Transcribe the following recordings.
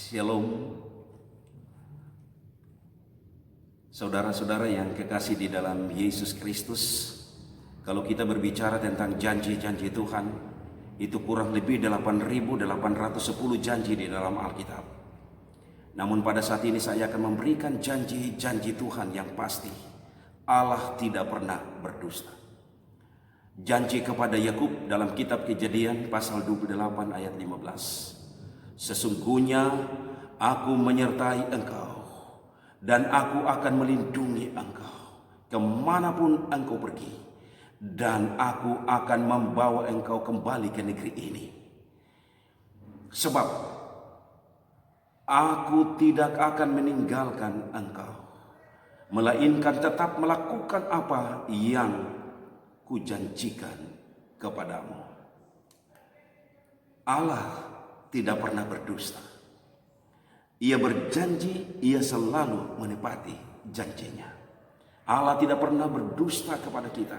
Shalom, saudara-saudara yang kekasih di dalam Yesus Kristus. Kalau kita berbicara tentang janji-janji Tuhan, itu kurang lebih 8.810 janji di dalam Alkitab. Namun pada saat ini saya akan memberikan janji-janji Tuhan yang pasti. Allah tidak pernah berdusta. Janji kepada Yakub dalam kitab Kejadian pasal 28 ayat 15. Sesungguhnya aku menyertai engkau dan aku akan melindungi engkau kemanapun engkau pergi, dan aku akan membawa engkau kembali ke negeri ini. Sebab aku tidak akan meninggalkan engkau, melainkan tetap melakukan apa yang kujanjikan kepadamu. Allah tidak pernah berdusta. Ia berjanji, ia selalu menepati janjinya. Allah tidak pernah berdusta kepada kita.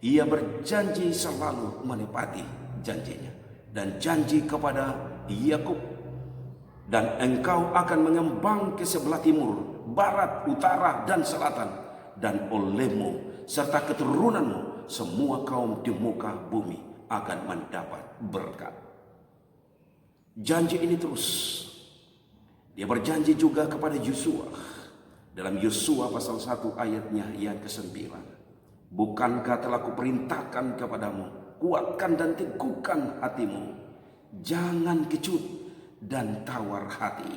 Ia berjanji selalu menepati janjinya. Dan janji kepada Yakub, dan engkau akan mengembang ke sebelah timur, barat, utara, dan selatan, dan olehmu serta keturunanmu semua kaum di muka bumi akan mendapat berkat. Janji ini terus. Dia berjanji juga kepada Yosua dalam Yosua pasal 1 ayatnya yang ke-9. Bukankah telah kuperintahkan kepadamu, kuatkan dan teguhkan hatimu, jangan kecut dan tawar hati,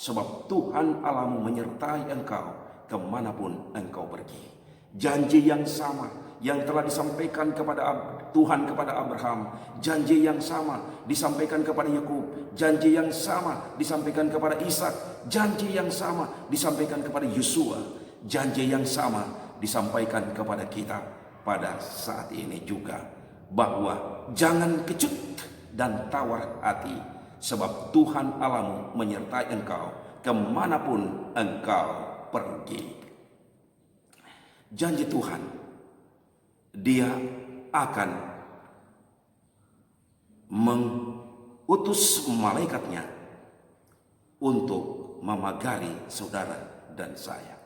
sebab Tuhan Allahmu menyertai engkau kemanapun engkau pergi. Janji yang sama yang telah disampaikan kepada Tuhan kepada Abraham, janji yang sama disampaikan kepada Yakub, janji yang sama disampaikan kepada Ishak, janji yang sama disampaikan kepada Yosua, janji yang sama disampaikan kepada kita pada saat ini juga, bahwa jangan kecut dan tawar hati, sebab Tuhan Allahmu menyertai engkau kemanapun engkau pergi. Janji Tuhan, Dia akan mengutus malaikatnya untuk memagari saudara dan saya.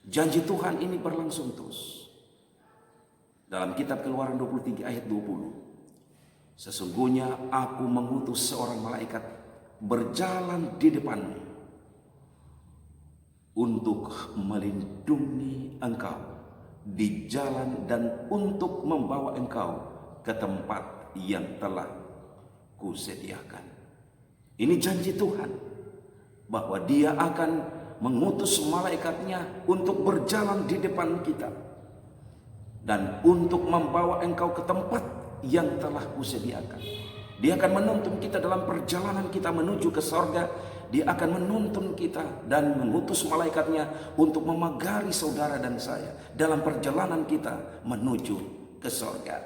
Janji Tuhan ini berlangsung terus. Dalam kitab Keluaran 23 ayat 20. Sesungguhnya aku mengutus seorang malaikat berjalan di depanmu untuk melindungi engkau di jalan dan untuk membawa engkau ke tempat yang telah kusediakan. Ini janji Tuhan, bahwa Dia akan mengutus malaikatnya untuk berjalan di depan kita dan untuk membawa engkau ke tempat yang telah kusediakan. Dia akan menuntun kita dalam perjalanan kita menuju ke sorga. Dia akan menuntun kita dan mengutus malaikatnya untuk memagari saudara dan saya dalam perjalanan kita menuju ke sorga.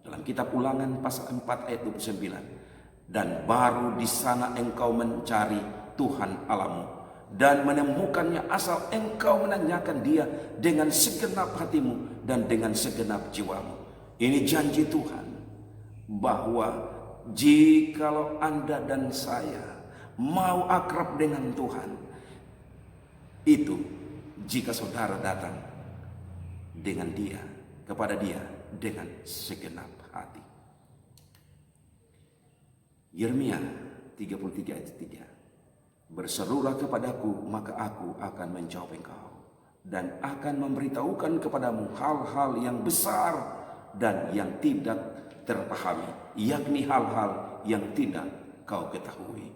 Dalam kitab Ulangan pasal 4 ayat 29. Dan baru di sana engkau mencari Tuhan Allahmu dan menemukannya asal engkau menanyakan Dia dengan segenap hatimu dan dengan segenap jiwamu. Ini janji Tuhan, bahwa jikalau Anda dan saya mau akrab dengan Tuhan, itu jika saudara datang dengan Dia, kepada Dia dengan segenap hati. Yeremia 33 ayat 3. Berserulah kepadaku, maka aku akan menjawab engkau dan akan memberitahukan kepadamu hal-hal yang besar dan yang tidak terpahami, yakni hal-hal yang tidak kau ketahui.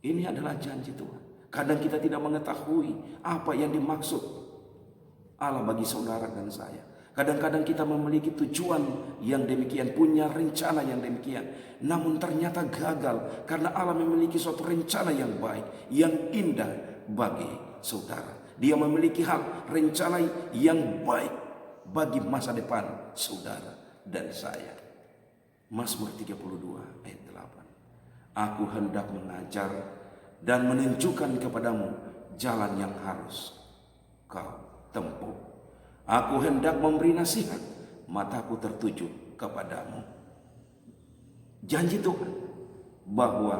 Ini adalah janji Tuhan. Kadang kita tidak mengetahui apa yang dimaksud Allah bagi saudara dan saya. Kadang-kadang kita memiliki tujuan yang demikian, punya rencana yang demikian, namun ternyata gagal karena Allah memiliki suatu rencana yang baik, yang indah bagi saudara. Dia memiliki rencana yang baik bagi masa depan saudara dan saya. Mazmur 32 ayat 8. Aku hendak mengajar dan menunjukkan kepadamu jalan yang harus kau tempuh. Aku hendak memberi nasihat, mataku tertuju kepadamu. Janji Tuhan bahwa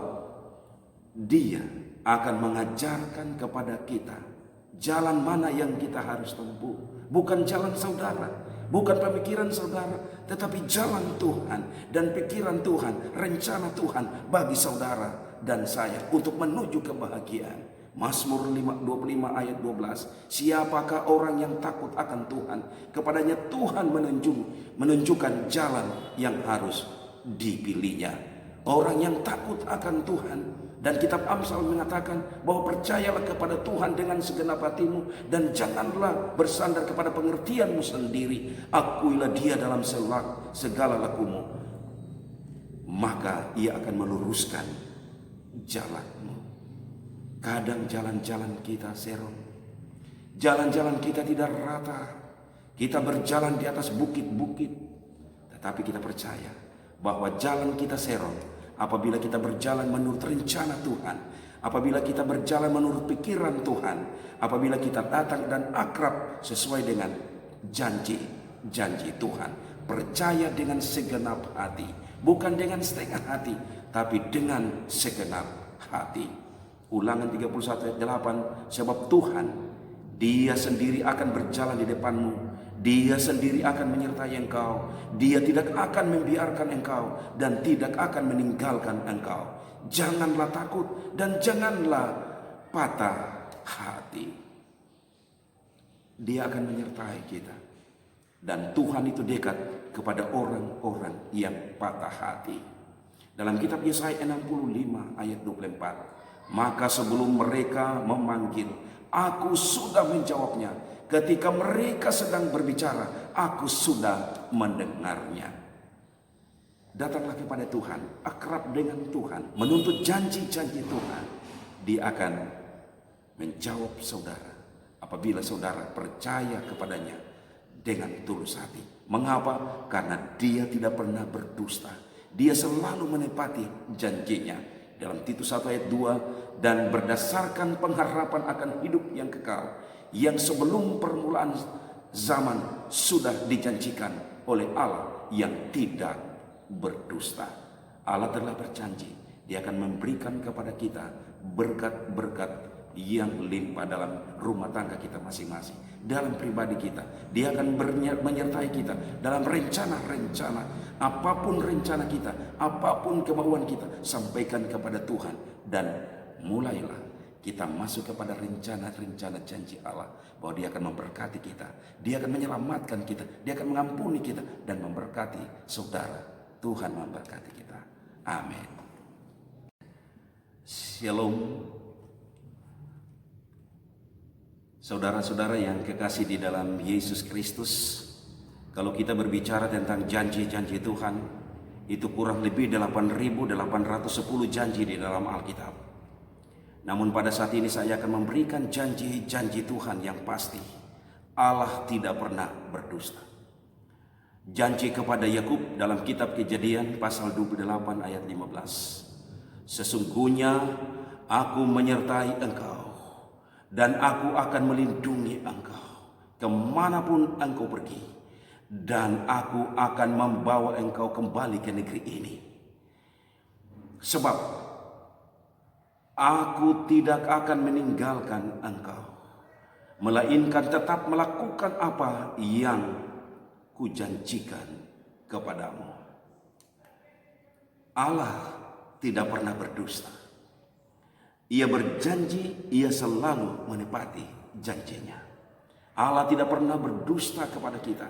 Dia akan mengajarkan kepada kita jalan mana yang kita harus tempuh. Bukan jalan saudara, bukan pemikiran saudara, tetapi jalan Tuhan dan pikiran Tuhan, rencana Tuhan bagi saudara dan saya untuk menuju kebahagiaan. Mazmur 25 ayat 12. Siapakah orang yang takut akan Tuhan? Kepadanya Tuhan menunjukkan jalan yang harus dipilihnya. Orang yang takut akan Tuhan, dan kitab Amsal mengatakan bahwa percayalah kepada Tuhan dengan segenap hatimu dan janganlah bersandar kepada pengertianmu sendiri. Akuilah Dia dalam segala lakumu, maka Ia akan meluruskan jalanmu. Kadang jalan-jalan kita serong, jalan-jalan kita tidak rata. Kita berjalan di atas bukit-bukit, tetapi kita percaya bahwa jalan kita serong apabila kita berjalan menurut rencana Tuhan, apabila kita berjalan menurut pikiran Tuhan, apabila kita datang dan akrab sesuai dengan janji Tuhan. Percaya dengan segenap hati, bukan dengan setengah hati, tapi dengan segenap hati. Ulangan 31 ayat 8. Sebab Tuhan, Dia sendiri akan berjalan di depanmu, Dia sendiri akan menyertai engkau, Dia tidak akan membiarkan engkau dan tidak akan meninggalkan engkau. Janganlah takut dan janganlah patah hati. Dia akan menyertai kita. Dan Tuhan itu dekat kepada orang-orang yang patah hati. Dalam kitab Yesaya 65 ayat 24. Maka sebelum mereka memanggil, aku sudah menjawabnya. Ketika mereka sedang berbicara, aku sudah mendengarnya. Datanglah kepada Tuhan, akrab dengan Tuhan, menuntut janji-janji Tuhan. Dia akan menjawab saudara apabila saudara percaya kepadanya dengan tulus hati. Mengapa? Karena Dia tidak pernah berdusta. Dia selalu menepati janjinya. Dalam Titus 1 ayat 2, dan berdasarkan pengharapan akan hidup yang kekal, yang sebelum permulaan zaman sudah dijanjikan oleh Allah yang tidak berdusta. Allah telah berjanji, Dia akan memberikan kepada kita berkat-berkat yang limpah dalam rumah tangga kita masing-masing, dalam pribadi kita. Dia akan menyertai kita dalam rencana-rencana. Apapun rencana kita, apapun kemauan kita, sampaikan kepada Tuhan. Dan mulailah kita masuk kepada rencana-rencana janji Allah, bahwa Dia akan memberkati kita, Dia akan menyelamatkan kita, Dia akan mengampuni kita dan memberkati saudara. Tuhan memberkati kita. Amin. Shalom. Saudara-saudara yang kekasih di dalam Yesus Kristus, kalau kita berbicara tentang janji-janji Tuhan, itu kurang lebih 8.810 janji di dalam Alkitab. Namun pada saat ini saya akan memberikan janji-janji Tuhan yang pasti. Allah tidak pernah berdusta. Janji kepada Yakub dalam kitab Kejadian pasal 28 ayat 15. Sesungguhnya aku menyertai engkau, dan aku akan melindungi engkau kemanapun engkau pergi, dan aku akan membawa engkau kembali ke negeri ini. Sebab aku tidak akan meninggalkan engkau, melainkan tetap melakukan apa yang kujanjikan kepadamu. Allah tidak pernah berdusta. Ia berjanji, Ia selalu menepati janjinya. Allah tidak pernah berdusta kepada kita.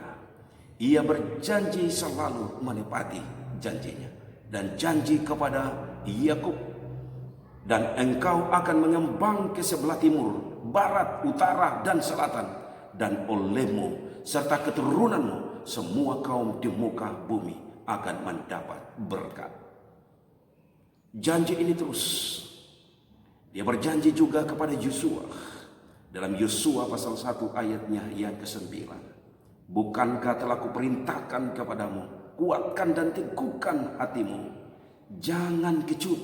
Ia berjanji selalu menepati janjinya. Dan janji kepada Yakub, dan engkau akan mengembang ke sebelah timur, barat, utara, dan selatan, dan olehmu serta keturunanmu semua kaum di muka bumi akan mendapat berkat. Janji ini terus. Dia berjanji juga kepada Yosua dalam Yosua pasal 1 ayatnya yang ke-9. Bukankah telah kuperintahkan kepadamu, kuatkan dan teguhkan hatimu, jangan kecut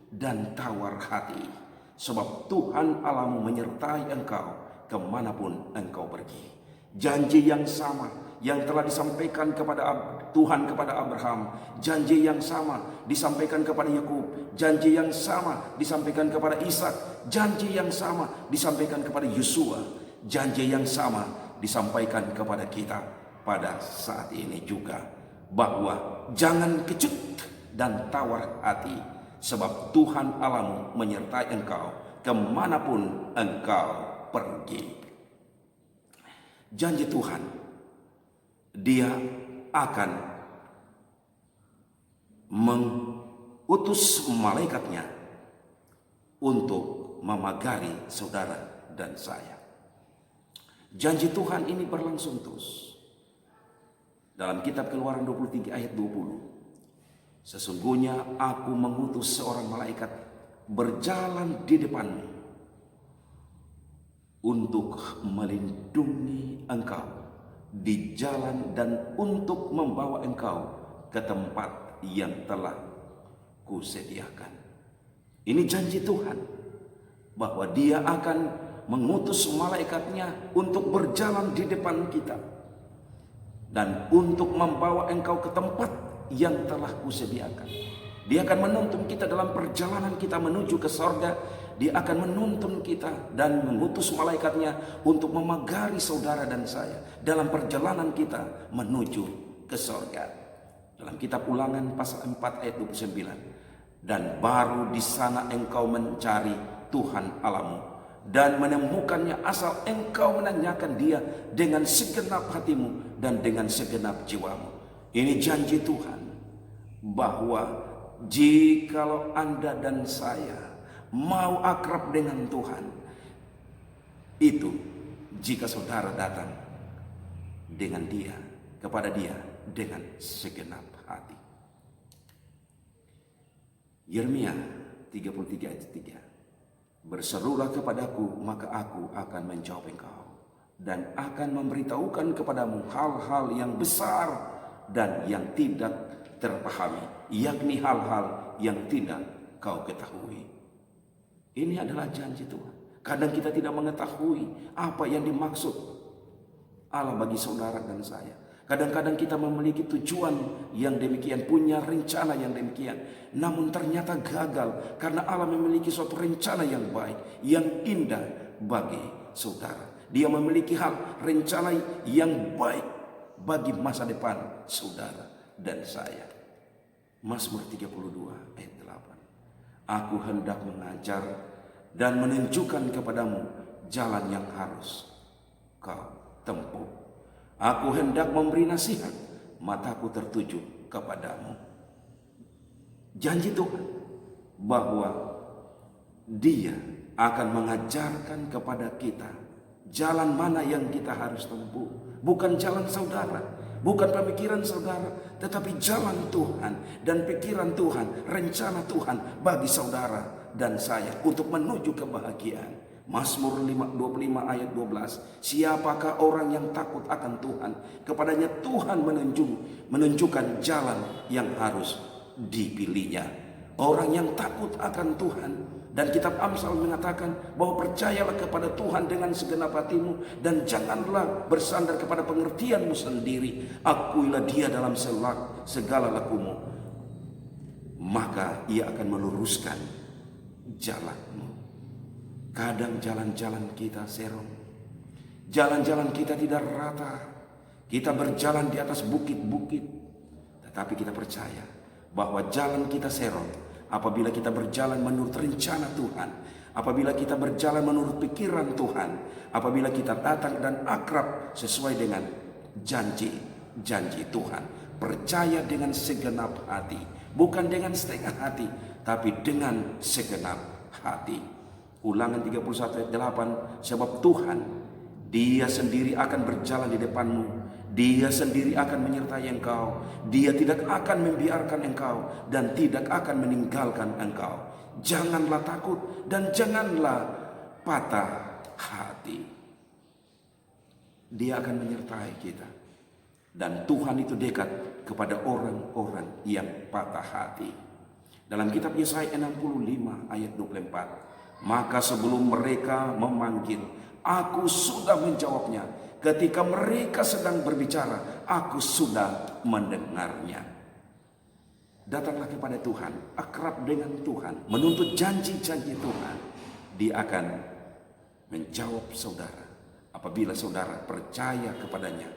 dan tawar hati, sebab Tuhan Allahmu menyertai engkau kemanapun engkau pergi. Janji yang sama yang telah disampaikan kepada Tuhan kepada Abraham, janji yang sama disampaikan kepada Yakub, janji yang sama disampaikan kepada Ishak, janji yang sama disampaikan kepada Yosua, janji yang sama disampaikan kepada kita pada saat ini juga, bahwa jangan kecut dan tawar hati, sebab Tuhan Allahmu menyertai engkau kemanapun engkau pergi. Janji Tuhan, Dia akan mengutus malaikatnya untuk memagari saudara dan saya. Janji Tuhan ini berlangsung terus. Dalam kitab Keluaran 23 ayat 20, sesungguhnya aku mengutus seorang malaikat berjalan di depanmu untuk melindungi engkau di jalan dan untuk membawa engkau ke tempat yang telah kusediakan. Ini janji Tuhan, bahwa Dia akan mengutus malaikatnya untuk berjalan di depan kita dan untuk membawa engkau ke tempat yang telah kusediakan. Dia akan menuntun kita dalam perjalanan kita menuju ke sorga. Dia akan menuntun kita dan mengutus malaikatnya untuk memagari saudara dan saya dalam perjalanan kita menuju ke sorga. Dalam kitab Ulangan pasal 4 ayat 29, dan baru di sana engkau mencari Tuhan Allahmu dan menemukannya asal engkau menanyakan Dia dengan segenap hatimu dan dengan segenap jiwamu. Ini janji Tuhan, bahwa jikalau Anda dan saya mau akrab dengan Tuhan, itu jika saudara datang dengan Dia, kepada Dia dengan segenap hati. Yeremia 33 ayat 3, berserulah kepadaku, maka aku akan menjawab engkau dan akan memberitahukan kepadamu hal-hal yang besar dan yang tidak terpahami, yakni hal-hal yang tidak kau ketahui. Ini adalah janji Tuhan. Kadang kita tidak mengetahui apa yang dimaksud Allah bagi saudara dan saya. Kadang-kadang kita memiliki tujuan yang demikian, punya rencana yang demikian, namun ternyata gagal karena Allah memiliki suatu rencana yang baik, yang indah bagi saudara. Dia memiliki rencana yang baik bagi masa depan saudara dan saya. Mazmur 32 ayat 8. Aku hendak mengajar dan menunjukkan kepadamu jalan yang harus kau tempuh. Aku hendak memberi nasihat, mataku tertuju kepadamu. Janji Tuhan bahwa Dia akan mengajarkan kepada kita jalan mana yang kita harus tempuh. Bukan jalan saudara, bukan pemikiran saudara, tetapi jalan Tuhan dan pikiran Tuhan, rencana Tuhan bagi saudara dan saya untuk menuju kebahagiaan. Mazmur 25 ayat 12, siapakah orang yang takut akan Tuhan? Kepadanya Tuhan menunjukkan jalan yang harus dipilihnya. Orang yang takut akan Tuhan, dan kitab Amsal mengatakan bahwa percayalah kepada Tuhan dengan segenap hatimu dan janganlah bersandar kepada pengertianmu sendiri. Akuilah Dia dalam segala lakumu, maka Ia akan meluruskan jalanmu. Kadang jalan-jalan kita serong, jalan-jalan kita tidak rata. Kita berjalan di atas bukit-bukit, tetapi kita percaya bahwa jalan kita serong apabila kita berjalan menurut rencana Tuhan, apabila kita berjalan menurut pikiran Tuhan, apabila kita datang dan akrab sesuai dengan janji-janji Tuhan. Percaya dengan segenap hati, bukan dengan setengah hati, tapi dengan segenap hati. Ulangan 31 ayat 8, sebab Tuhan Dia sendiri akan berjalan di depanmu, Dia sendiri akan menyertai engkau, Dia tidak akan membiarkan engkau dan tidak akan meninggalkan engkau. Janganlah takut dan janganlah patah hati. Dia akan menyertai kita. Dan Tuhan itu dekat kepada orang-orang yang patah hati. Dalam kitab Yesaya 65 ayat 24, maka sebelum mereka memanggil, aku sudah menjawabnya. Ketika mereka sedang berbicara, aku sudah mendengarnya. Datanglah kepada Tuhan, akrab dengan Tuhan, menuntut janji-janji Tuhan. Dia akan menjawab saudara apabila saudara percaya kepadanya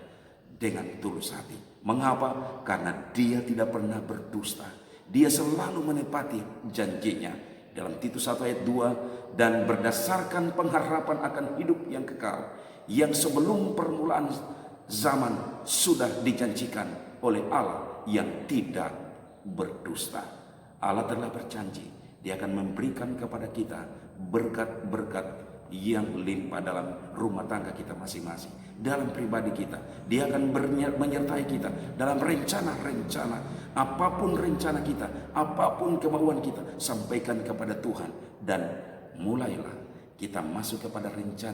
dengan tulus hati. Mengapa? Karena dia tidak pernah berdusta. Dia selalu menepati janjinya. Dalam Titus 1 ayat 2, dan berdasarkan pengharapan akan hidup yang kekal, yang sebelum permulaan zaman sudah dijanjikan oleh Allah yang tidak berdusta. Allah telah berjanji, Dia akan memberikan kepada kita berkat-berkat yang limpah dalam rumah tangga kita masing-masing, dalam pribadi kita. Dia akan menyertai kita dalam rencana-rencana. Apapun rencana kita, apapun kemauan kita, sampaikan kepada Tuhan, dan mulailah kita masuk kepada rencana